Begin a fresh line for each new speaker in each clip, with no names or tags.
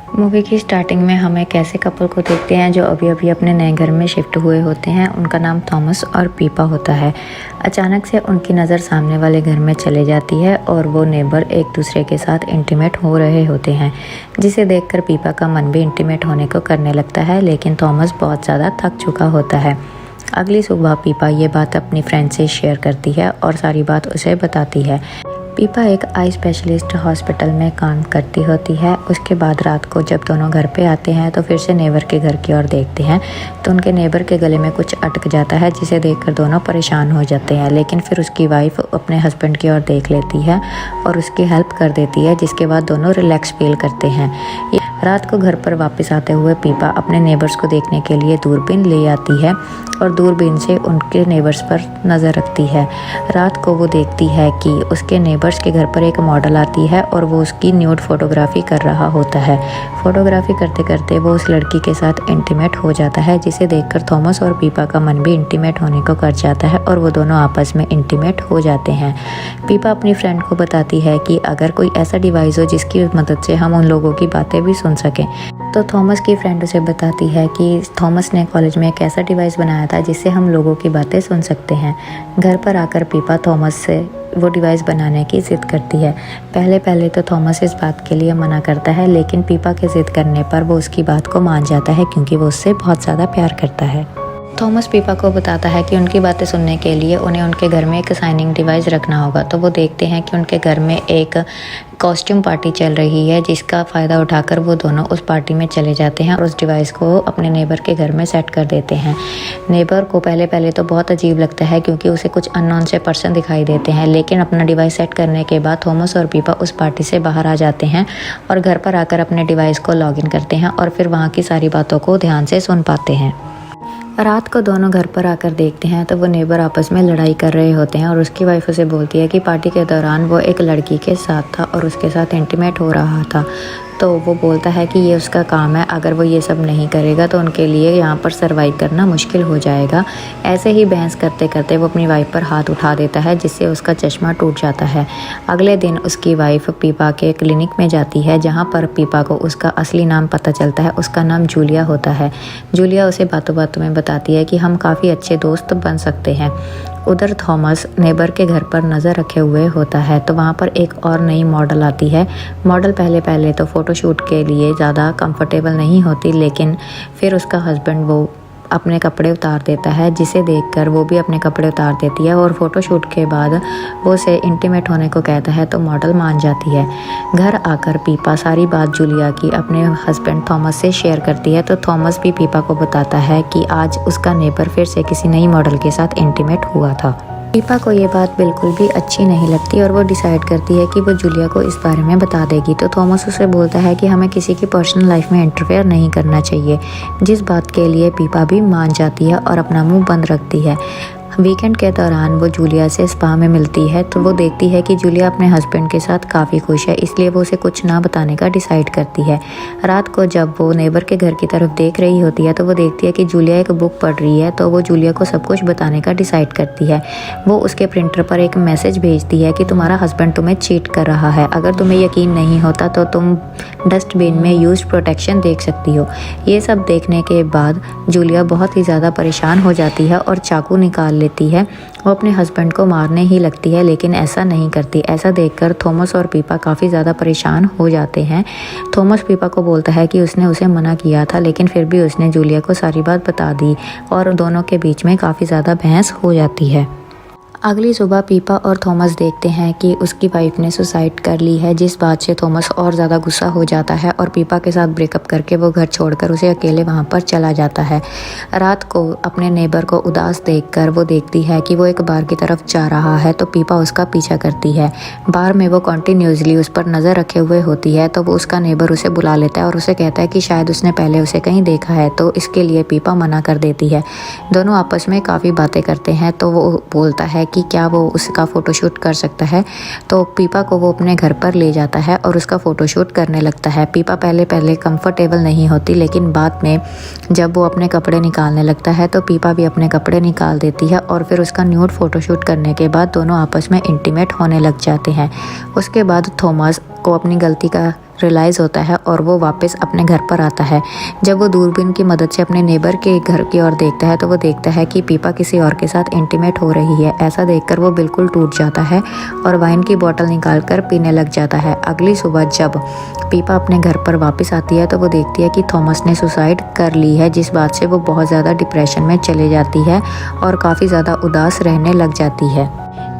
Movie की starting में हम एक ऐसे कपल को देखते हैं जो अभी अभी अपने नए घर में शिफ्ट हुए होते हैं। उनका नाम थॉमस और पीपा होता है। अचानक से उनकी नज़र सामने वाले घर में चले जाती है और वो नेबर एक दूसरे के साथ इंटीमेट हो रहे होते हैं, जिसे देखकर पीपा का मन भी इंटीमेट होने को करने लगता है। लेकिन थॉमस बहुत ज़्यादा थक चुका होता है। अगली सुबह पीपा ये बात अपनी फ्रेंड से शेयर करती है और सारी बात उसे बताती है। पीपा एक आई स्पेशलिस्ट हॉस्पिटल में काम करती होती है। उसके बाद रात को जब दोनों घर पे आते हैं तो फिर से नेबर के घर की ओर देखते हैं तो उनके नेबर के गले में कुछ अटक जाता है, जिसे देखकर दोनों परेशान हो जाते हैं। लेकिन फिर उसकी वाइफ अपने हस्बैंड की ओर देख लेती है और उसकी हेल्प कर देती है, जिसके बाद दोनों रिलैक्स फील करते हैं। रात को घर पर वापस आते हुए पीपा अपने नेबर्स को देखने के लिए दूरबीन ले आती है और दूरबीन से उनके नेबर्स पर नज़र रखती है। रात को वो देखती है कि उसके नेबर्स के घर पर एक मॉडल आती है और वो उसकी न्यूड फोटोग्राफी कर रहा होता है। फोटोग्राफी करते करते वो उस लड़की के साथ इंटीमेट हो जाता है, जिसे देखकर थॉमस और पीपा का मन भी इंटीमेट होने को कर जाता है और वो दोनों आपस में इंटीमेट हो जाते हैं। पीपा अपनी फ्रेंड को बताती है कि अगर कोई ऐसा डिवाइस हो जिसकी मदद से हम उन लोगों की बातें भी सुन सकें, तो थॉमस की फ्रेंड उसे बताती है कि थॉमस ने कॉलेज में एक ऐसा डिवाइस बनाया था जिससे हम लोगों की बातें सुन सकते हैं। घर पर आकर पीपा थॉमस से वो डिवाइस बनाने की ज़िद करती है। पहले पहले तो थॉमस इस बात के लिए मना करता है, लेकिन पीपा के ज़िद करने पर वो उसकी बात को मान जाता है, क्योंकि वो उससे बहुत ज़्यादा प्यार करता है। थॉमस पीपा को बताता है कि उनकी बातें सुनने के लिए उन्हें उनके घर में एक साइनिंग डिवाइस रखना होगा। तो वो देखते हैं कि उनके घर में एक कॉस्ट्यूम पार्टी चल रही है, जिसका फ़ायदा उठाकर वो दोनों उस पार्टी में चले जाते हैं और उस डिवाइस को अपने नेबर के घर में सेट कर देते हैं। नेबर को पहले पहले तो बहुत अजीब लगता है, क्योंकि उसे कुछ अननोन से पर्सन दिखाई देते हैं। लेकिन अपना डिवाइस सेट करने के बाद थॉमस और पीपा उस पार्टी से बाहर आ जाते हैं और घर पर आकर अपने डिवाइस को लॉगिन करते हैं और फिर वहाँ की सारी बातों को ध्यान से सुन पाते हैं। रात को दोनों घर पर आकर देखते हैं तो वो नेबर आपस में लड़ाई कर रहे होते हैं और उसकी वाइफ उसे बोलती है कि पार्टी के दौरान वो एक लड़की के साथ था और उसके साथ इंटीमेट हो रहा था। तो वो बोलता है कि ये उसका काम है, अगर वो ये सब नहीं करेगा तो उनके लिए यहाँ पर सर्वाइव करना मुश्किल हो जाएगा। ऐसे ही बहस करते करते वो अपनी वाइफ पर हाथ उठा देता है, जिससे उसका चश्मा टूट जाता है। अगले दिन उसकी वाइफ पीपा के क्लिनिक में जाती है, जहाँ पर पीपा को उसका असली नाम पता चलता है। उसका नाम जूलिया होता है। जूलिया उसे बातों बातों में बताती है कि हम काफ़ी अच्छे दोस्त बन सकते हैं। उधर थॉमस नेबर के घर पर नज़र रखे हुए होता है, तो वहाँ पर एक और नई मॉडल आती है। मॉडल पहले पहले तो फ़ोटोशूट के लिए ज़्यादा कंफर्टेबल नहीं होती, लेकिन फिर उसका हस्बैंड वो अपने कपड़े उतार देता है, जिसे देखकर वो भी अपने कपड़े उतार देती है और फ़ोटोशूट के बाद वो उसे इंटीमेट होने को कहता है, तो मॉडल मान जाती है। घर आकर पीपा सारी बात जूलिया की अपने हस्बैंड थॉमस से शेयर करती है, तो थॉमस भी पीपा को बताता है कि आज उसका नेबर फिर से किसी नई मॉडल के साथ इंटीमेट हुआ था। पीपा को ये बात बिल्कुल भी अच्छी नहीं लगती और वो डिसाइड करती है कि वो जूलिया को इस बारे में बता देगी। तो थॉमस उसे बोलता है कि हमें किसी की पर्सनल लाइफ में इंटरफेयर नहीं करना चाहिए, जिस बात के लिए पीपा भी मान जाती है और अपना मुंह बंद रखती है। वीकेंड के दौरान वो जूलिया से स्पा में मिलती है, तो वो देखती है कि जूलिया अपने हस्बैंड के साथ काफ़ी खुश है, इसलिए वो उसे कुछ ना बताने का डिसाइड करती है। रात को जब वो नेबर के घर की तरफ देख रही होती है, तो वो देखती है कि जूलिया एक बुक पढ़ रही है, तो वो जूलिया को सब कुछ बताने का डिसाइड करती है। वो उसके प्रिंटर पर एक मैसेज भेजती है कि तुम्हारा हस्बैंड तुम्हें चीट कर रहा है। अगर तुम्हें यकीन नहीं होता तो तुम डस्टबिन में यूज्ड प्रोटेक्शन देख सकती हो। ये सब देखने के बाद जूलिया बहुत ही ज़्यादा परेशान हो जाती है और चाकू निकाल लेती है। वो अपने हस्बैंड को मारने ही लगती है, लेकिन ऐसा नहीं करती। ऐसा देखकर थॉमस और पीपा काफ़ी ज़्यादा परेशान हो जाते हैं। थॉमस पीपा को बोलता है कि उसने उसे मना किया था, लेकिन फिर भी उसने जूलिया को सारी बात बता दी और दोनों के बीच में काफ़ी ज़्यादा बहस हो जाती है। अगली सुबह पीपा और थॉमस देखते हैं कि उसकी वाइफ ने सुसाइड कर ली है, जिस बात से थॉमस और ज़्यादा गुस्सा हो जाता है और पीपा के साथ ब्रेकअप करके वो घर छोड़कर उसे अकेले वहाँ पर चला जाता है। रात को अपने नेबर को उदास देखकर वो देखती है कि वो एक बार की तरफ जा रहा है, तो पीपा उसका पीछा करती है। बार में वो कंटिन्यूसली उस पर नज़र रखे हुए होती है, तो वो उसका नेबर उसे बुला लेता है और उसे कहता है कि शायद उसने पहले उसे कहीं देखा है, तो इसके लिए पीपा मना कर देती है। दोनों आपस में काफ़ी बातें करते हैं, तो वो बोलता है कि क्या वो उसका फ़ोटोशूट कर सकता है। तो पीपा को वो अपने घर पर ले जाता है और उसका फ़ोटोशूट करने लगता है। पीपा पहले पहले कंफर्टेबल नहीं होती, लेकिन बाद में जब वो अपने कपड़े निकालने लगता है तो पीपा भी अपने कपड़े निकाल देती है और फिर उसका न्यूड फ़ोटोशूट करने के बाद दोनों आपस में इंटीमेट होने लग जाते हैं। उसके बाद थॉमस को अपनी गलती का रियलाइज़ होता है और वो वापस अपने घर पर आता है। जब वो दूरबीन की मदद से अपने नेबर के घर की ओर देखता है तो वो देखता है कि पीपा किसी और के साथ इंटीमेट हो रही है। ऐसा देखकर वो बिल्कुल टूट जाता है और वाइन की बोतल निकालकर पीने लग जाता है। अगली सुबह जब पीपा अपने घर पर वापस आती है तो वो देखती है कि थॉमस ने सुसाइड कर ली है, जिस बात से वो बहुत ज़्यादा डिप्रेशन में चले जाती है और काफ़ी ज़्यादा उदास रहने लग जाती है।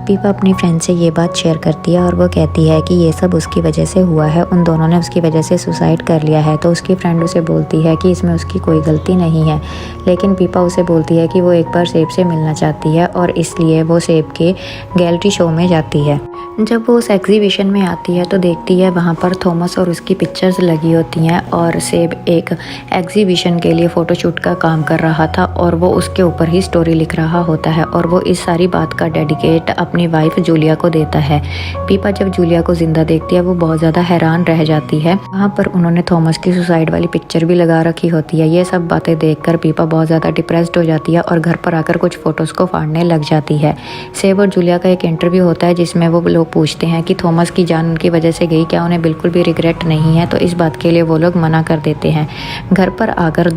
पीपा अपनी फ्रेंड से ये बात शेयर करती है और वो कहती है कि ये सब उसकी वजह से हुआ है, उन दोनों ने उसकी वजह से सुसाइड कर लिया है। तो उसकी फ्रेंड उसे बोलती है कि इसमें उसकी कोई गलती नहीं है, लेकिन पीपा उसे बोलती है कि वो एक बार सेब से मिलना चाहती है और इसलिए वो सेब के गैलरी शो में जाती है। जब वो उस एग्जीबिशन में आती है तो देखती है वहाँ पर थॉमस और उसकी पिक्चर्स लगी होती हैं और सेब एक एग्जीबिशन के लिए फ़ोटोशूट का काम कर रहा था और वो उसके ऊपर ही स्टोरी लिख रहा होता है और वो इस सारी बात का डेडिकेट अपनी वाइफ जूलिया को देता है। पीपा जब जूलिया को जिंदा देखती है वो बहुत ज़्यादा हैरान रह जाती है। वहाँ पर उन्होंने थॉमस की सुसाइड वाली पिक्चर भी लगा रखी होती है। ये सब बातें देखकर पीपा बहुत ज़्यादा डिप्रेस्ड हो जाती है और घर पर आकर कुछ फ़ोटोज़ को फाड़ने लग जाती है। सेब और जूलिया का एक इंटरव्यू होता है जिसमें वो लोग पूछते हैं कि थॉमस की जान उनकी वजह से गई, क्या उन्हें बिल्कुल भी रिग्रेट नहीं है। तो इस बात के लिए वो लोग मना कर देते हैं। घर पर आकर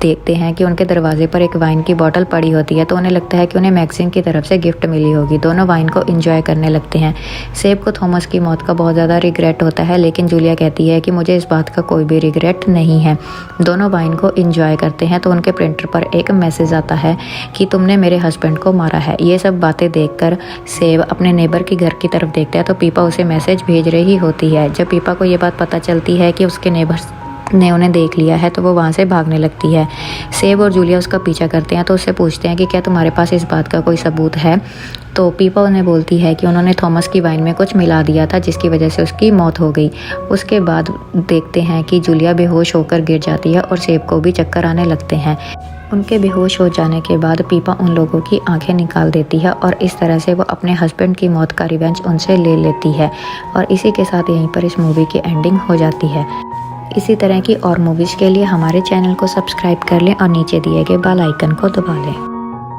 देखते हैं कि उनके दरवाजे पर एक वाइन की बोतल पड़ी होती है तो उन्हें लगता है कि उन्हें मैगजीन की तरफ से गिफ्ट मिली होगी। दोनों वाइन को एंजॉय करने लगते हैं। सेब को थॉमस की मौत का बहुत ज़्यादा रिग्रेट होता है, लेकिन जूलिया कहती है कि मुझे इस बात का कोई भी रिग्रेट नहीं है। दोनों वाइन को एंजॉय करते हैं तो उनके प्रिंटर पर एक मैसेज आता है कि तुमने मेरे हस्बैंड को मारा है। ये सब बातें देखकर सेब अपने नेबर के घर की तरफ देखता है तो पीपा उसे मैसेज भेज रही होती है। जब पीपा को ये बात पता चलती है कि उसके नेबर्स ने उन्हें देख लिया है तो वो वहाँ से भागने लगती है। सेब और जूलिया उसका पीछा करते हैं तो उससे पूछते हैं कि क्या तुम्हारे पास इस बात का कोई सबूत है। तो पीपा उन्हें बोलती है कि उन्होंने थॉमस की वाइन में कुछ मिला दिया था जिसकी वजह से उसकी मौत हो गई। उसके बाद देखते हैं कि जूलिया बेहोश होकर गिर जाती है और सेब को भी चक्कर आने लगते हैं। उनके बेहोश हो जाने के बाद पीपा उन लोगों की आंखें निकाल देती है और इस तरह से वो अपने हस्बैंड की मौत का रिवेंज उनसे ले लेती है। और इसी के साथ यहीं पर इस मूवी की एंडिंग हो जाती है। इसी तरह की और मूवीज़ के लिए हमारे चैनल को सब्सक्राइब कर लें और नीचे दिए गए बेल आइकन को दबा लें।